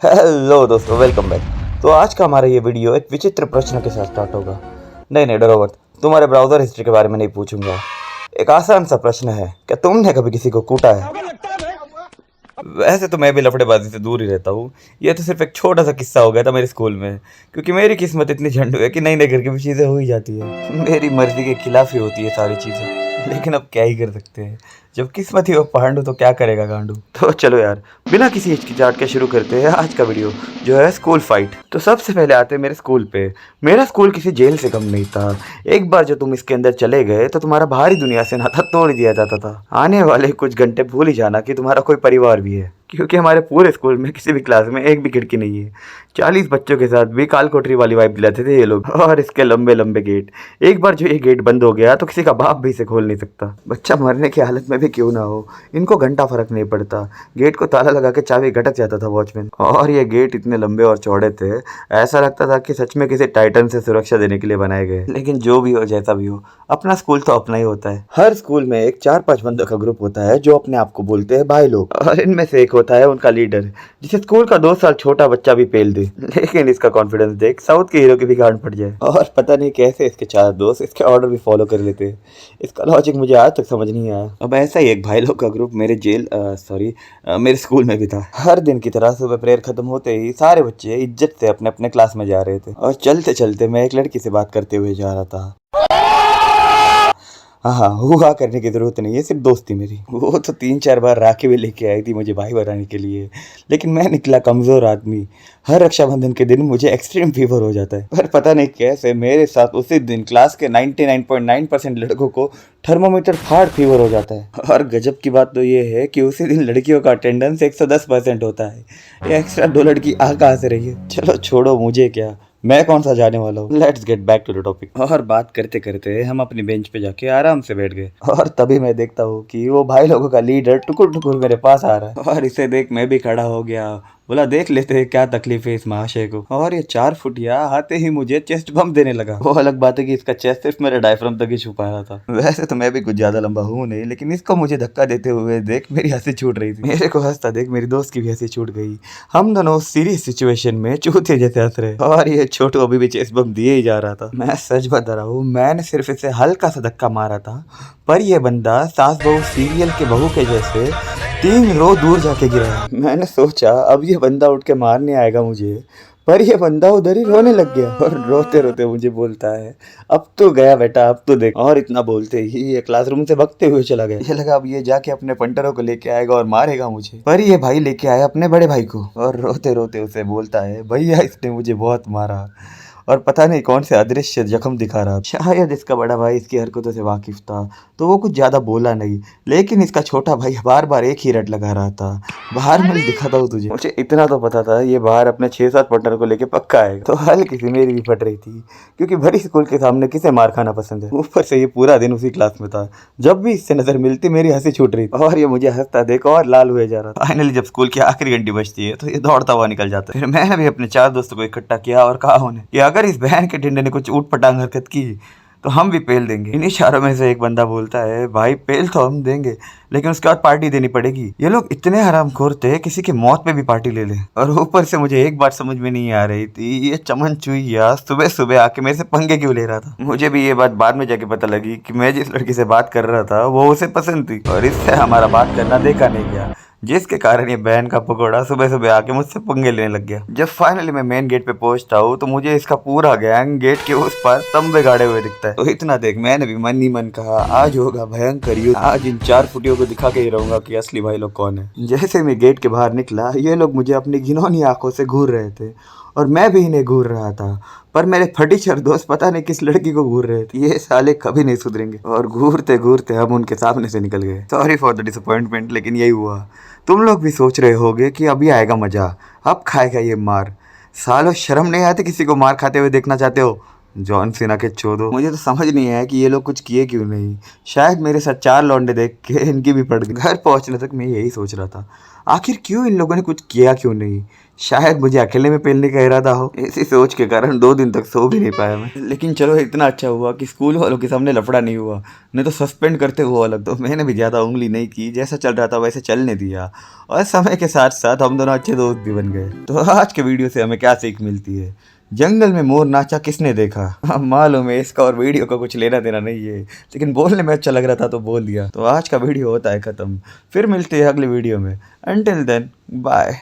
Hello दोस्तों, welcome back. तो आज का हमारा ये वीडियो एक विचित्र प्रश्न के साथ स्टार्ट होगा। नहीं डरो मत, तुम्हारे ब्राउजर हिस्ट्री के बारे में नहीं पूछूंगा। एक आसान सा प्रश्न है, क्या तुमने कभी किसी को कूटा है? वैसे तो मैं भी लफड़ेबाजी से दूर ही रहता हूँ। ये तो सिर्फ एक छोटा सा किस्सा हो गया था मेरे स्कूल में, क्योंकि मेरी किस्मत इतनी झंडू है कि नई नई करके भी चीज़ें हो ही जाती है। मेरी मर्जी के खिलाफ ही होती है सारी चीज़ें, लेकिन अब क्या ही कर सकते हैं। जब किस्मत ही वो पांडू तो क्या करेगा गांडू। तो चलो यार, बिना किसी हिचकिचाहट के शुरू करते हैं आज का वीडियो, जो है स्कूल फाइट। तो सबसे पहले आते हैं मेरे स्कूल पे। मेरा स्कूल किसी जेल से कम नहीं था। एक बार जो तुम इसके अंदर चले गए तो तुम्हारा बाहरी दुनिया से नाता तोड़ दिया जाता था। आने वाले कुछ घंटे भूल ही जाना कि तुम्हारा कोई परिवार भी है, क्योंकि हमारे पूरे स्कूल में किसी भी क्लास में एक भी खिड़की नहीं है। 40 बच्चों के साथ भी काल कोठरी वाली वाइब दिलाते थे ये लोग। और इसके लंबे लंबे गेट, एक बार जो ये गेट बंद हो गया तो किसी का बाप भी इसे खोल नहीं सकता। बच्चा मरने की हालत में भी क्यों ना हो, इनको घंटा फर्क नहीं पड़ता। गेट को ताला लगा के चाबी गटक जाता था वॉचमैन। और ये गेट इतने लंबे और चौड़े थे, ऐसा लगता था कि सच में किसी टाइटन से सुरक्षा देने के लिए बनाए गए। लेकिन जो भी हो, जैसा भी हो, अपना स्कूल तो अपना ही होता है। हर स्कूल में एक 4-5 बंदों का ग्रुप होता है जो अपने आप को बोलते हैं भाई लोग, और इनमें से एक होता है उनका लीडर, जिसे स्कूल का 2 साल छोटा बच्चा भी पेल दे। लेकिन इसका कॉन्फिडेंस देख साउथ के हीरो की भी गांड फट जाए। और पता नहीं कैसे इसके 4 दोस्त इसके ऑर्डर भी फॉलो कर लेते हैं। इसका लॉजिक मुझे आज तक समझ नहीं आया। अब ऐसा ही एक भाई लोग का ग्रुप मेरे मेरे स्कूल में भी था। हर दिन की तरह सुबह प्रेयर खत्म होते ही सारे बच्चे इज्जत से अपने अपने क्लास में जा रहे थे, और चलते चलते मैं एक लड़की से बात करते हुए जा रहा था। हाँ, हुआ करने की जरूरत नहीं है, सिर्फ दोस्ती मेरी। वो तो 3-4 बार राखी भी लेके आई थी मुझे भाई बनाने के लिए, लेकिन मैं निकला कमजोर आदमी। हर रक्षाबंधन के दिन मुझे एक्सट्रीम फीवर हो जाता है, पर पता नहीं कैसे मेरे साथ उसी दिन क्लास के 99.9% लड़कों को थर्मोमीटर फाड़ फीवर हो जाता है। और गजब की बात तो ये है कि उसी दिन लड़कियों का अटेंडेंस 110% होता है। ये एक्स्ट्रा 2 लड़की आ कहाँ से रही है? चलो छोड़ो, मुझे क्या, मैं कौन सा जाने वाला हूँ। Let's get back to the topic. और बात करते करते हम अपनी बेंच पे जाके आराम से बैठ गए, और तभी मैं देखता हूँ कि वो भाई लोगों का लीडर टुकुर टुकुर मेरे पास आ रहा है। और इसे देख मैं भी खड़ा हो गया, बोला देख लेते हैं क्या तकलीफ है इस महाशय को। और ये 4 फुटिया आते ही मुझे चेस्ट बम देने लगा। वो अलग बात है कि इसका चेस्ट सिर्फ मेरे डायफ्राम तक ही छुपा रहा था। वैसे तो मैं भी कुछ ज्यादा लंबा हूँ नहीं, लेकिन इसको मुझे धक्का देते हुए देख मेरी हंसी छूट रही थी। मेरे को हंसता देख मेरी दोस्त की भी हंसी छूट गई। हम दोनों सीरियस सिचुएशन में चूतिए जैसे हंस रहे, और ये छोटू अभी भी चेस्ट बम दिए ही जा रहा था। मैं सच बता रहा हूँ, मैंने सिर्फ इसे हल्का सा धक्का मारा था, पर यह बंदा सास बहू सीरियल के बहू के जैसे 3 रो दूर जाके गिरा। मैंने सोचा अब ये बंदा उठ के मारने आएगा मुझे, पर ये बंदा उधर ही रोने लग गया, और रोते रोते मुझे बोलता है अब तो गया बेटा, अब तो देख। और इतना बोलते ही ये क्लासरूम से भगते हुए चला गया। ये लगा अब ये जाके अपने पंटरों को लेके आएगा और मारेगा मुझे, पर ये भाई लेके आया अपने बड़े भाई को, और रोते रोते उसे बोलता है भैया इसने मुझे बहुत मारा, और पता नहीं कौन से अदृश्य जख्म दिखा रहा। शायद इसका बड़ा भाई इसकी हरकतों से वाकिफ था, तो वो कुछ ज्यादा बोला नहीं, लेकिन इसका छोटा भाई बार बार एक ही रट लगा रहा था। बाहर मैं दिखाता हूँ तुझे। मुझे इतना तो पता था ये बाहर अपने 6-7 पार्टनर को लेके पक्का आएगा। तो हल्की सी मेरी भी फट रही थी, क्योंकि भरी स्कूल के सामने किसे मार खाना पसंद है। ऊपर से ये पूरा दिन उसी क्लास में था, जब भी इससे नजर मिलती मेरी हंसी छूट रही थी, और ये मुझे हंसता देख और लाल हुए जा रहा था। फाइनली जब स्कूल की आखिरी घंटी बजती है तो ये दौड़ता हुआ निकल जाता है। फिर मैंने भी अपने 4 दोस्तों को इकट्ठा किया और कहा उन्हें कि अगर इस बहन के टिंडे ने कुछ ऊट पटांग हरकत की तो हम भी पेल देंगे। इन इशारों में से एक बंदा बोलता है भाई पेल तो हम देंगे, लेकिन उसके बाद पार्टी देनी पड़ेगी। ये लोग इतने हरामखोर थे किसी की मौत पे भी पार्टी ले ले। और ऊपर से मुझे एक बात समझ में नहीं आ रही थी, ये चमन चुईया सुबह सुबह आके मेरे से पंगे क्यों ले रहा था। मुझे भी ये बात बाद में जाके पता लगी कि मैं जिस लड़की से बात कर रहा था वो उसे पसंद थी, और इससे हमारा बात करना देखा नहीं गया, जिसके कारण ये बहन का पकौड़ा सुबह सुबह आके मुझसे पंगे लेने लग गया। जब फाइनली मैं मेन गेट पे पहुंचता हूँ तो मुझे इसका पूरा गैंग गेट के उस पार तंबे गाड़े हुए दिखता है। तो इतना देख मैंने भी मन ही मन कहा आज होगा भयंकर युद्ध, आज इन 4 फुटियों को दिखा के ही रहूंगा कि असली भाई लोग कौन है। जैसे मैं गेट के बाहर निकला ये लोग मुझे अपनी घिनौनी आंखों से घूर रहे थे, और मैं भी इन्हें घूर रहा था, पर मेरे फटीचर दोस्त पता नहीं किस लड़की को घूर रहे थे। ये साले कभी नहीं सुधरेंगे। और घूरते घूरते हम उनके सामने से निकल गए। सॉरी फॉर द डिसअपॉइंटमेंट, लेकिन यही हुआ। तुम लोग भी सोच रहे होगे कि अभी आएगा मजा, अब खाएगा ये मार। सालों शर्म नहीं आती किसी को मार खाते हुए देखना चाहते हो? जॉन सीना के चोदो। मुझे तो समझ नहीं आया कि ये लोग कुछ किए क्यों नहीं। शायद मेरे साथ 4 लौंडे देख के इनकी भी पड़ गई। घर पहुंचने तक मैं यही सोच रहा था, आखिर क्यों इन लोगों ने कुछ किया क्यों नहीं। शायद मुझे अकेले में पेलने का इरादा हो। इसी सोच के कारण 2 दिन तक सो भी नहीं पाया मैं। लेकिन चलो इतना अच्छा हुआ कि स्कूल वालों के सामने लफड़ा नहीं हुआ, नहीं तो सस्पेंड करते वो अलग। तो मैंने भी ज़्यादा उंगली नहीं की, जैसा चल रहा था वैसे चलने दिया, और समय के साथ साथ हम दोनों अच्छे दोस्त भी बन गए। तो आज के वीडियो से हमें क्या सीख मिलती है? जंगल में मोर नाचा किसने देखा? अब मालूम है इसका और वीडियो का कुछ लेना देना नहीं है, लेकिन बोलने में अच्छा लग रहा था तो बोल दिया। तो आज का वीडियो होता है खत्म, फिर मिलते हैं अगले वीडियो में। Until then bye.